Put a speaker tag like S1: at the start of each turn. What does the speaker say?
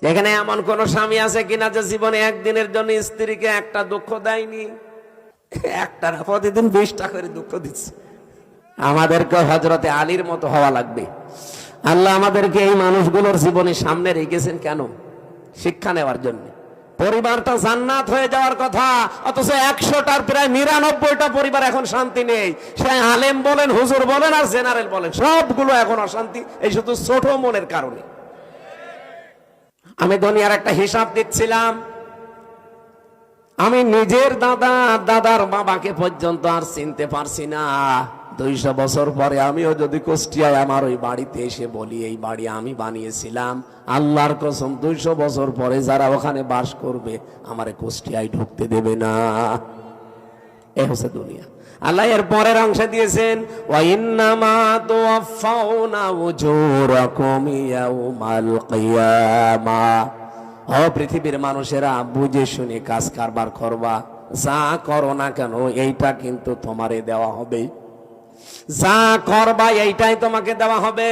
S1: এখানে এমন কোন স্বামী আছে কিনা যে জীবনে একদিনের জন্য স্ত্রীকে একটা দুঃখ দেয়নি? একটা প্রতিদিন 20টা করে দুঃখ দিচ্ছে। আমাদেরকে হযরতে আলীর মতো হওয়া লাগবে। আল্লাহ আমাদেরকে এই মানুষগুলোর জীবনে সামনে রেখেছেন কেন? শিক্ষা নেওয়ার জন্য। পরিবারটা জান্নাত হয়ে যাওয়ার কথা, অথচ 100টার প্রায় 99টা পরিবার এখন শান্তি নেই। সে আলেম বলেন, হুজুর বলেন আর জেনারেল বলেন, সবগুলো এখন অশান্তি, এই শুধু ছোট মনের কারণে। আমি দুনিয়ার একটা হিসাব দিচ্ছিলাম, আমি নিজের দাদার বাবাকে পর্যন্ত আর চিনতে পারছি না। 200 বছর পরে আমিও যদি কুষ্টিয়ায় আমার ওই বাড়িতে এসে বলি এই বাড়ি আমি বানিয়েছিলাম, আল্লাহর কসম 200 বছর পরে যারা ওখানে বাস করবে আমারে কুষ্টিয়ায় ঢুকতে দেবে না। এ হচ্ছে দুনিয়া। আল্লাহ এর পরের অংশে দিয়েছেন, ওয়া ইন্নামা তুওয়াফাউনা উজুরাকুম ইয়াউমাল কিয়ামা। ও পৃথিবীর মানুষেরা, বুঝে শুনে কাজ কারবার করবা, যা করো না কেন এইটা কিন্তু তোমারে দেওয়া হবে। যা করবা এইটাই তোমাকে দেওয়া হবে।